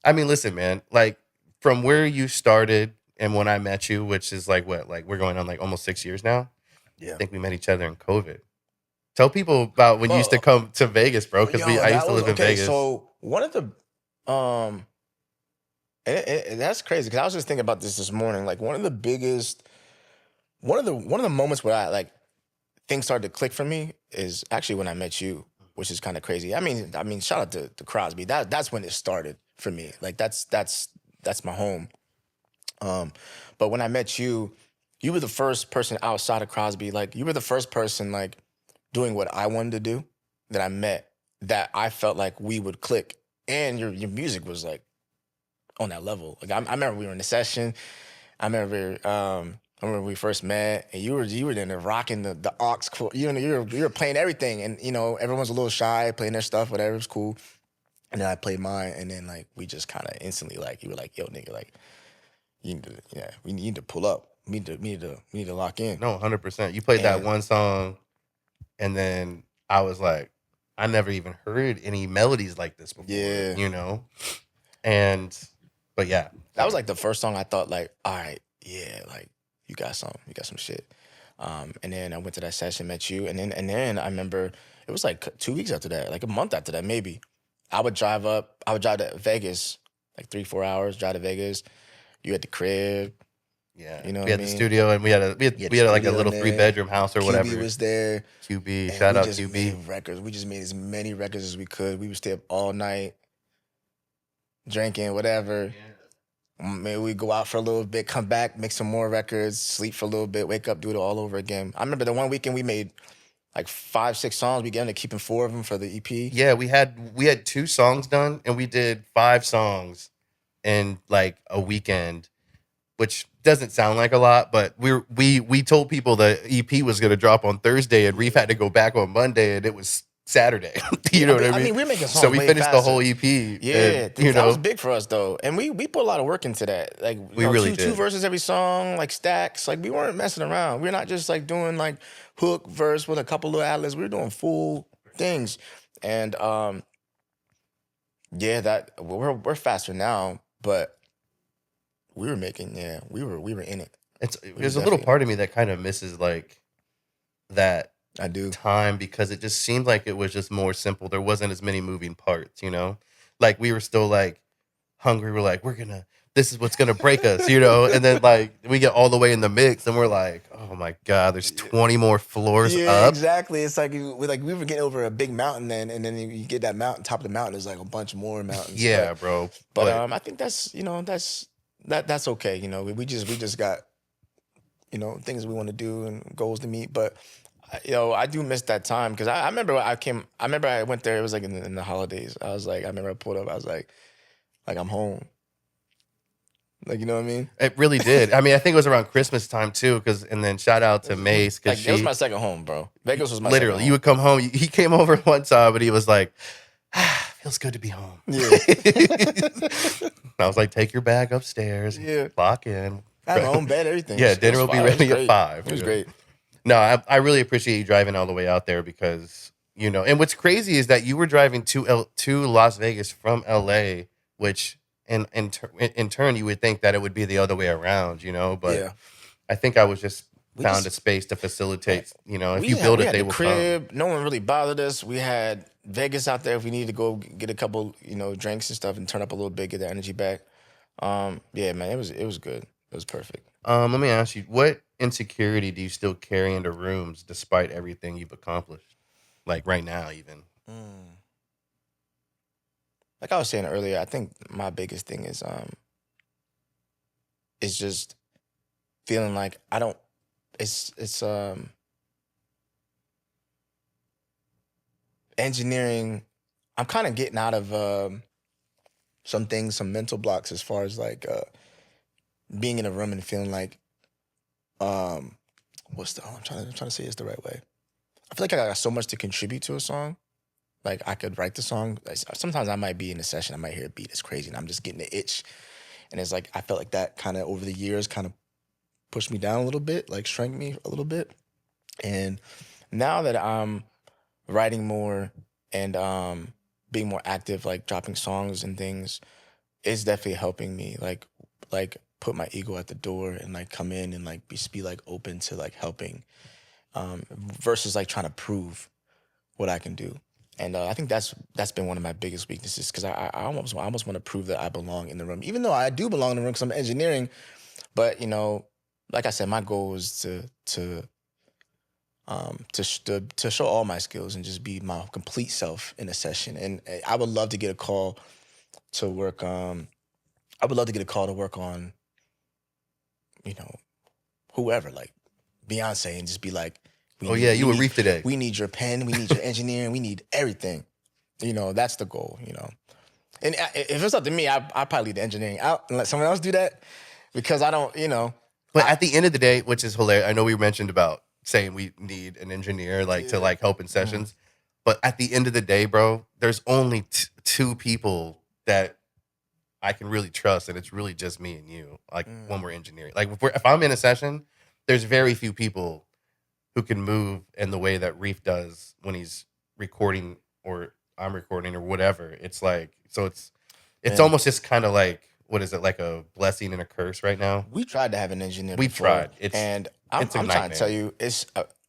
I mean, listen, man, like from where you started and when I met you, which is like what, like we're going on like almost 6 years now. Yeah, I think we met each other in COVID. Tell people about when you used to come to Vegas, bro, because I used to live in Vegas. So one of the and that's crazy because I was just thinking about this morning. Like one of the moments where I like things started to click for me is actually when I met you, which is kind of crazy. I mean, shout out to Crosby. That's when it started for me. Like that's my home. But when I met you, you were the first person outside of Crosby. Like you were the first person like doing what I wanted to do that I met that I felt like we would click. And your music was like on that level. Like I remember we were in a session. I remember when we first met, and you were in there rocking the aux. You were playing everything, and everyone's a little shy playing their stuff, whatever. It was cool. And then I played mine, and then like we just kind of instantly like you were like, yo, nigga, like we need to pull up. We need to lock in. No, 100%. You played that one song, and then I was like, I never even heard any melodies like this before. Yeah. But yeah, that was like the first song I thought like, all right, yeah, like you got some shit. And then I went to that session, met you, and then I remember it was like 2 weeks after that, like a month after that maybe. I would drive to Vegas, like 3-4 hours, drive to Vegas. You at the crib. Yeah, You know we what had I the mean? studio, and we had like a Studio in little there. 3-bedroom house or whatever. QB was there. QB, And shout we out just QB. made records. We just made as many records as we could. We would stay up all night, drinking, whatever. Maybe we go out for a little bit, come back, make some more records, sleep for a little bit, wake up, do it all over again. I remember the one weekend we made like 5-6 songs. We ended up keeping 4 of them for the EP. Yeah, we had 2 songs done, and we did 5 songs in like a weekend, which doesn't sound like a lot, but we told people the EP was going to drop on Thursday, and Reef had to go back on Monday, and it was Saturday. You know what I mean? I mean, we're making songs so we way finished faster. the whole EP. Yeah, and, that was big for us though, and we put a lot of work into that. Like we really two did. verses every song, like stacks. Like we weren't messing around. We're not just like doing like hook verse with a couple little ad-libs. We were doing full things, and yeah, that we're faster now, but we were making we were in it. There's a little part of me that kind of misses like that. I do. Time, because it just seemed like it was just more simple. There wasn't as many moving parts, you know? Like we were still like hungry. We're like, this is what's gonna break us, you know? And then like we get all the way in the mix and we're like, oh my God, there's 20 more floors up. Exactly. It's like we were getting over a big mountain then, and then you get that mountain, top of the mountain, there's like a bunch more mountains. Yeah, bro. But I think that's that's okay. You know, we just got, you know, things we want to do and goals to meet. But you know, I do miss that time because I remember I went there. It was like in the holidays. I was like, I remember I pulled up. I was like I'm home. Like, you know what I mean? It really did. I mean, I think it was around Christmas time too, and then shout out to Mace, because it was my second home, bro. Vegas was my literally. second home. You would come home. He came over one time, but he was like, feels good to be home. Yeah. I was like, take your bag upstairs. Yeah. Clock in. I had my own bed, everything. Yeah, dinner will be ready at 5. It was great. No, I really appreciate you driving all the way out there because, you know, and what's crazy is that you were driving to Las Vegas from LA, which in turn you would think that it would be the other way around, you know, but Yeah. I think I was just found a space to facilitate, you know, if you build it, they will crib. come. No one really bothered us. We had Vegas out there if we needed to go get a couple, you know, drinks and stuff and turn up a little bit, get the energy back. Yeah, man, it was good. It was perfect. Let me ask you, what insecurity do you still carry into rooms despite everything you've accomplished? Like right now, even. Like I was saying earlier, I think my biggest thing is just feeling like I don't. It's engineering. I'm kind of getting out of some things, some mental blocks as far as like being in a room and feeling like I'm trying to say this the right way. I feel like I got so much to contribute to a song. Like I could write the song. Like, sometimes I might be in a session, I might hear a beat that's crazy, and I'm just getting the itch. And it's like I felt like that kind of over the years kind of pushed me down a little bit, like shrank me a little bit. And now that I'm writing more and being more active, like dropping songs and things, it's definitely helping me. Like put my ego at the door and like come in and like be like open to like helping, versus like trying to prove what I can do. And I think that's been one of my biggest weaknesses because I almost want to prove that I belong in the room, even though I do belong in the room because I'm engineering. But you know, like I said, my goal is to show all my skills and just be my complete self in a session. And I would love to get a call to work. I would love to get a call to work on, you know, whoever, like Beyonce, and just be like, you would Reef today. We need your pen. We need your engineering. We need everything. You know, that's the goal, you know. And if it's up to me, I'd probably leave the engineering out and let someone else do that because I don't, you know. But at the end of the day, which is hilarious, I know we mentioned about saying we need an engineer to like help in sessions. But at the end of the day, bro, there's only 2 people that I can really trust, and it's really just me and you. Like when we're engineering, like if I'm in a session, there's very few people who can move in the way that Reef does when he's recording or I'm recording or whatever. It's like, so it's almost just kind of like, what is it, like a blessing and a curse right now? We tried to have an engineer. We tried. I'm trying to tell you, it's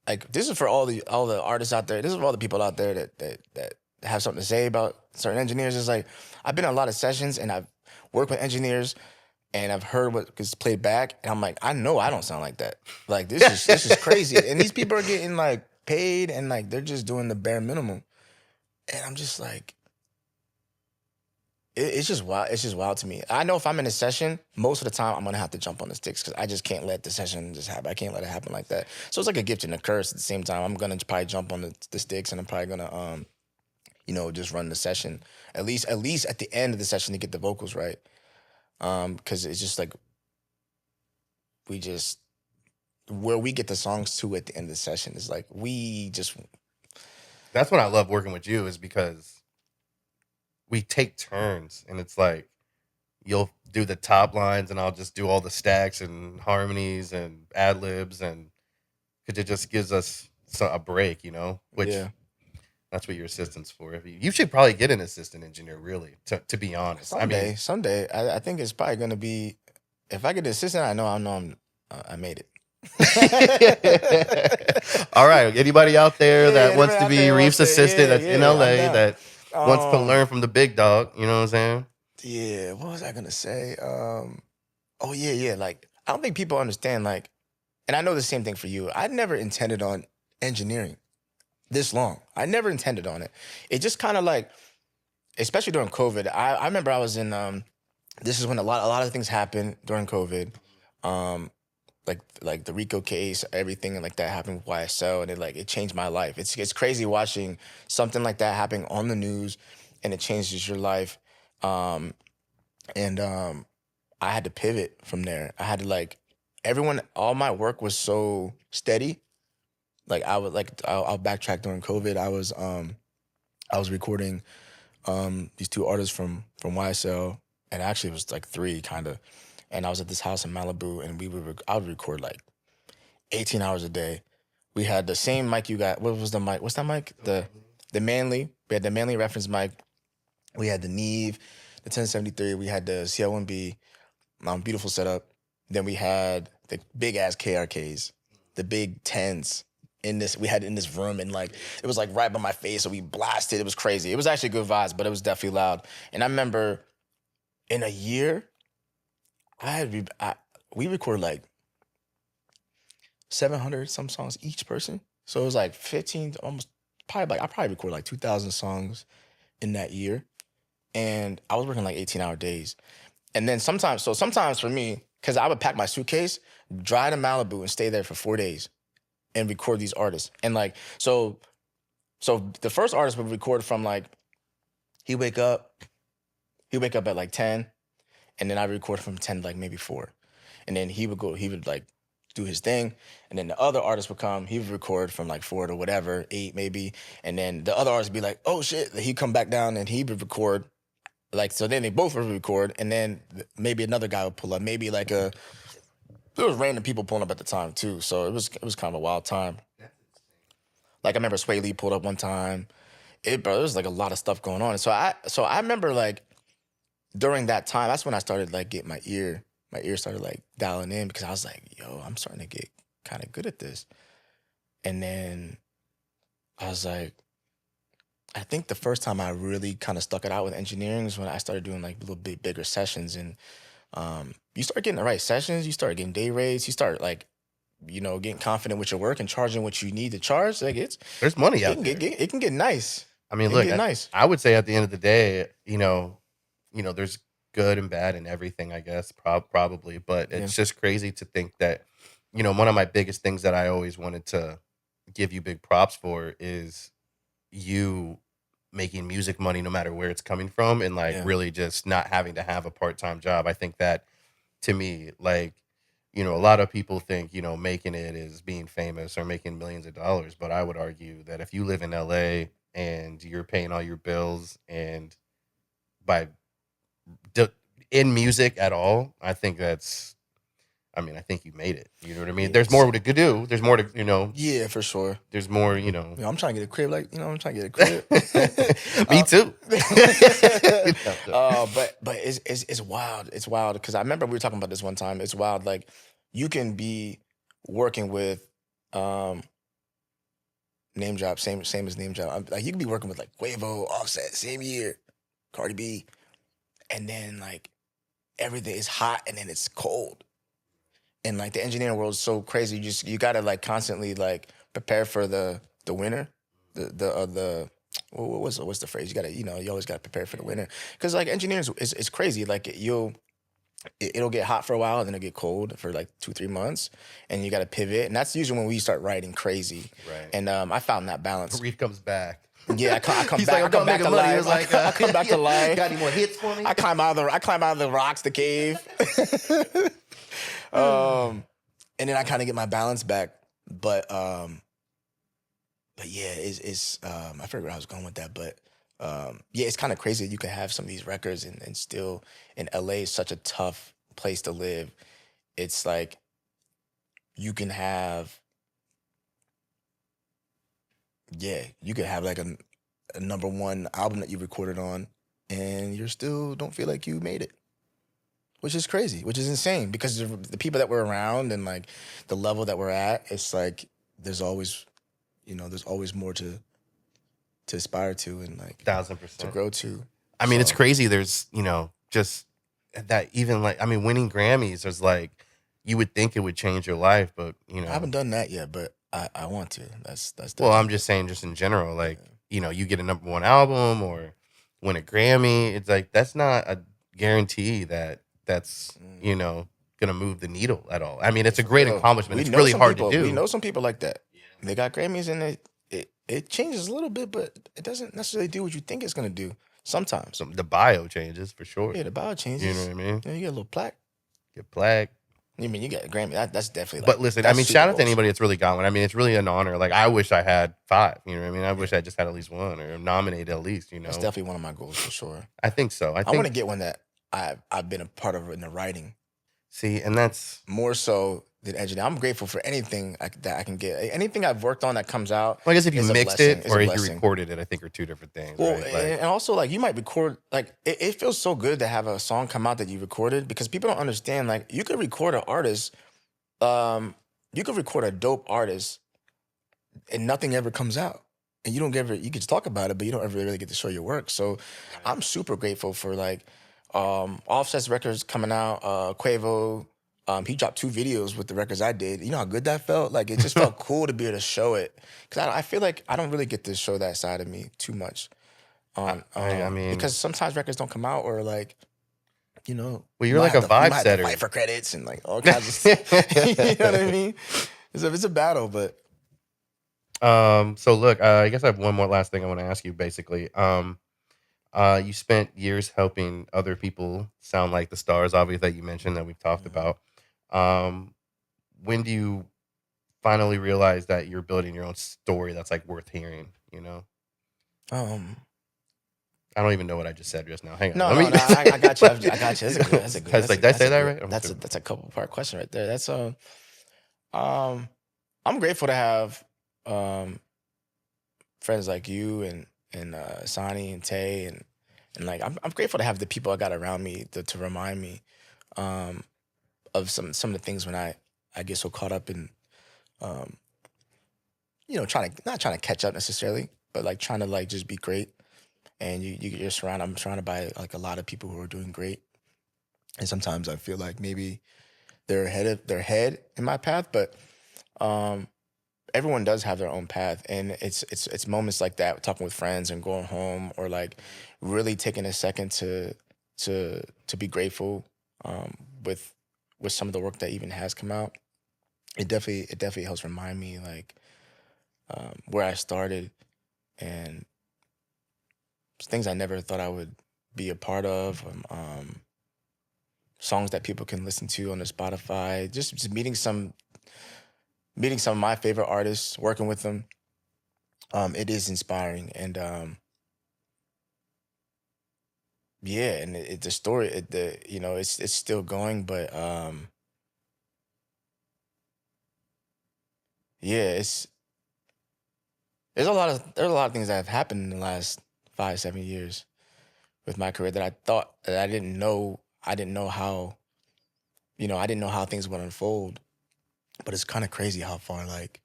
like this is for all the artists out there. This is for all the people out there that have something to say about certain engineers. It's like I've been in a lot of sessions and I've worked with engineers and I've heard what gets played back, and I'm like, I know I don't sound like that. Like this is crazy. And these people are getting like paid and like they're just doing the bare minimum. And I'm just like, it's just wild. It's just wild to me. I know if I'm in a session, most of the time I'm gonna have to jump on the sticks because I just can't let the session just happen. I can't let it happen like that. So it's like a gift and a curse at the same time. I'm gonna probably jump on the sticks and I'm probably gonna just run the session. At least at the end of the session to get the vocals right. Because it's just like where we get the songs to at the end of the session is like That's what I love working with you, is because we take turns, and it's like you'll do the top lines and I'll just do all the stacks and harmonies and ad libs, and because it just gives us a break, which that's what your assistant's for. You should probably get an assistant engineer, really, to be honest. Someday. I think it's probably going to be, if I get an assistant, I know I made it. All right. Anybody out there that wants to be Reef's assistant that's in LA that wants to learn from the big dog, you know what I'm saying? Yeah. What was I gonna say? Yeah. Like, I don't think people understand. Like, and I know the same thing for you. I never intended on engineering this long. I never intended on it. It just kind of like, especially during COVID. I remember I was in. This is when a lot of things happened during COVID. Like the Rico case, everything like that happened with YSL, and it changed my life. It's crazy watching something like that happening on the news, and it changes your life. I had to pivot from there. I had to all my work was so steady. Like I'll backtrack during COVID. I was recording these two artists from YSL, and actually it was like three kind of. And I was at this house in Malibu, and I would record like 18 hours a day. We had the same mic you got. What was the mic? What's that mic? The Manly. We had the Manly reference mic. We had the Neve, the 1073. We had the CL1B, beautiful setup. Then we had the big ass KRKs, the big 10s. We had in this room, and it was right by my face, so we blasted. It was crazy. It was actually good vibes, but it was definitely loud. And I remember in a year, we recorded 700 some songs each person. So it was 15, almost probably I probably recorded 2,000 songs in that year. And I was working 18-hour days. And then sometimes for me, because I would pack my suitcase, drive to Malibu and stay there for 4 days and record these artists. And so the first artist would record from he'd wake up at 10, and then I record from 10 to maybe 4. And then he would do his thing. And then the other artist would come, he would record from 4 to whatever, 8 maybe. And then the other artist would be like, oh shit. He'd come back down and he would record. So then they both would record. And then maybe another guy would pull up. Maybe there was random people pulling up at the time too. So it was kind of a wild time. I remember Sway Lee pulled up one time. There was a lot of stuff going on. And so I remember during that time, that's when I started getting my ear started dialing in, because I was like, yo, I'm starting to get kind of good at this. And then I was like, I think the first time I really kind of stuck it out with engineering is when I started doing a little bit bigger sessions. And you start getting the right sessions, you start getting day rates, you start getting confident with your work and charging what you need to charge. There's money out there. It can get nice. I mean, look, I would say at the end of the day, there's good and bad in everything, I guess, probably. But it's just crazy to think that, one of my biggest things that I always wanted to give you big props for is you making music money no matter where it's coming from, and really just not having to have a part-time job. I think that, to me, a lot of people think, making it is being famous or making millions of dollars. But I would argue that if you live in LA and you're paying all your bills and in music at all, I think I think you made it. You know what I mean? There's more to do. There's more to, Yeah, for sure. There's more, I'm trying to get a crib. I'm trying to get a crib. Me too. But it's wild. It's wild, because I remember we were talking about this one time. It's wild. You can be working with name drop, same as name drop. Like you could be working with like Quavo, Offset, same year, Cardi B, and then like everything is hot and then it's cold. And like the engineering world is so crazy. You gotta like constantly like prepare for the winter. The what's the phrase? You gotta you always gotta prepare for the winter because like engineering is crazy. Like it'll get hot for a while and then it'll get cold for like 2-3 months and you gotta pivot. And that's usually when we start writing crazy. Right. And I found that balance. Reef comes back. Yeah, I come He's back. like, I come back to life. He was like, I come back to life. Got any more hits for me? I climb out of the rocks, the cave. And then I kind of get my balance back. But yeah, it's I forget where I was going with that, but yeah, it's kind of crazy that you can have some of these records and still in LA is such a tough place to live. It's like you can have like a number one album that you recorded on and you still don't feel like you made it. Which is crazy, which is insane because the people that we're around and like the level that we're at, it's like there's always more to aspire to and like 1000% to grow to. I mean, it's crazy. There's just that even like winning Grammys is like you would think it would change your life, but I haven't done that yet, but I want to. That's well, I'm just saying, just in general, like you get a number one album or win a Grammy. It's like that's not a guarantee that's gonna move the needle at all. I mean, it's a great accomplishment. It's really hard to do. We know some people like that. They got Grammys and it changes a little bit, but it doesn't necessarily do what you think it's gonna do. Sometimes the bio changes for sure. Yeah, the bio changes. You know what I mean? You get a little plaque. Get plaque. You mean you get a Grammy? That's definitely. But listen, I mean, shout out to anybody that's really got one. I mean, it's really an honor. Like, I wish I had 5. You know what I mean? I wish I just had at least one or nominated at least. That's definitely one of my goals for sure. I think so. I want to get one that I've been a part of in the writing. See, and that's more so than engineering. I'm grateful for anything that I can get. Anything I've worked on that comes out. Well, I guess if you mixed it or if you recorded it, I think are two different things. Well, right? and also like you might record like it feels so good to have a song come out that you recorded because people don't understand. Like you could record an artist, you could record a dope artist, and nothing ever comes out. And you can just talk about it, but you don't ever really get to show your work. So I'm super grateful for like Offset's records coming out, Quavo. He dropped 2 videos with the records I did. You know how good that felt? Like, it just felt cool to be able to show it. Because I feel like I don't really get to show that side of me too much. I mean... Because sometimes records don't come out or, like, well, you're like a vibe setter. Fight for credits and, like, all kinds of stuff. You know what I mean? It's a battle, but... So, look, I guess I have one more last thing I want to ask you, basically. You spent years helping other people sound like the stars, obviously, that you mentioned that we've talked about. When do you finally realize that you're building your own story that's like worth hearing? I don't even know what I just said just now. Hang on. No, I got you. I got you. That's a good. Did I say that right? That's a couple part question right there. That's I'm grateful to have friends like you and Sonny and Tay and like I'm grateful to have the people I got around me to remind me of some of the things when I get so caught up in not trying to catch up necessarily, but like trying to like just be great. And I'm surrounded by like a lot of people who are doing great. And sometimes I feel like maybe they're ahead in my path, but everyone does have their own path, and it's moments like that, talking with friends and going home, or like really taking a second to be grateful with some of the work that even has come out. It definitely helps remind me like where I started and things I never thought I would be a part of. Songs that people can listen to on their Spotify. Just meeting some of my favorite artists, working with them, it is inspiring. And yeah, and the story, it's still going, but yeah, there's a lot of things that have happened in the last 5-7 years with my career that I thought that I didn't know how, I didn't know how things would unfold. But it's kind of crazy how far like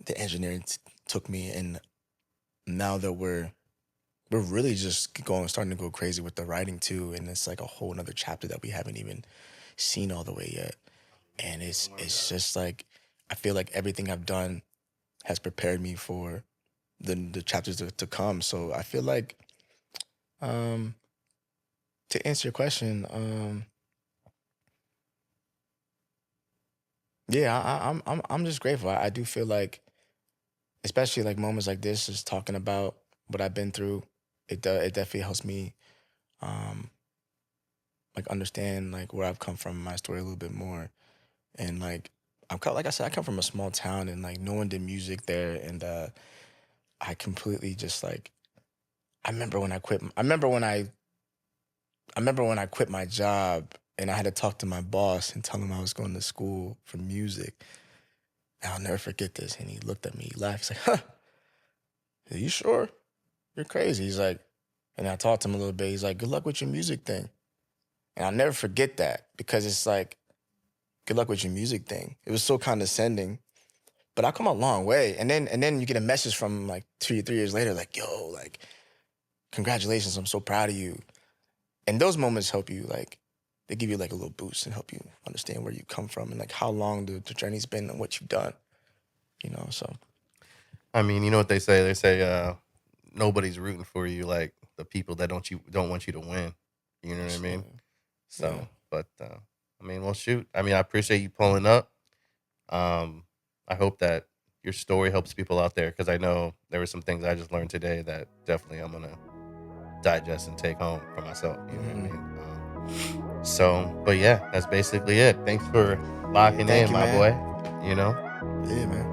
the engineering took me, and now that we're really just starting to go crazy with the writing too, and it's like a whole another chapter that we haven't even seen all the way yet. And it's just like I feel like everything I've done has prepared me for the chapters to come. So I feel like to answer your question, yeah, I'm just grateful. I do feel like, especially like moments like this, just talking about what I've been through, it definitely helps me like understand like where I've come from, my story a little bit more. And like like I said, I come from a small town, and like no one did music there, and I completely just like I remember when I quit. I remember when I quit my job, and I had to talk to my boss and tell him I was going to school for music. And I'll never forget this. And he looked at me, he laughed. He's like, "Huh? Are you sure? You're crazy." He's like, and I talked to him a little bit. He's like, "Good luck with your music thing." And I'll never forget that, because it's like, good luck with your music thing. It was so condescending, but I come a long way. And then you get a message from like 3 years later, like, "Yo, like, congratulations, I'm so proud of you." And those moments help you, like, they give you like a little boost and help you understand where you come from and like how long the journey's been and what you've done, so. I mean, you know what they say? They say nobody's rooting for you like the people that don't want you to win. You know what I mean? So, Yeah. but I mean, well, shoot. I mean, I appreciate you pulling up. I hope that your story helps people out there, because I know there were some things I just learned today that definitely I'm gonna digest and take home for myself. You know what I mean? So, but yeah, that's basically it. Thanks for locking Thank in, you, my man. boy. You know, Yeah, man.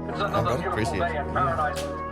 It's another brother. beautiful Appreciate day you. in paradise.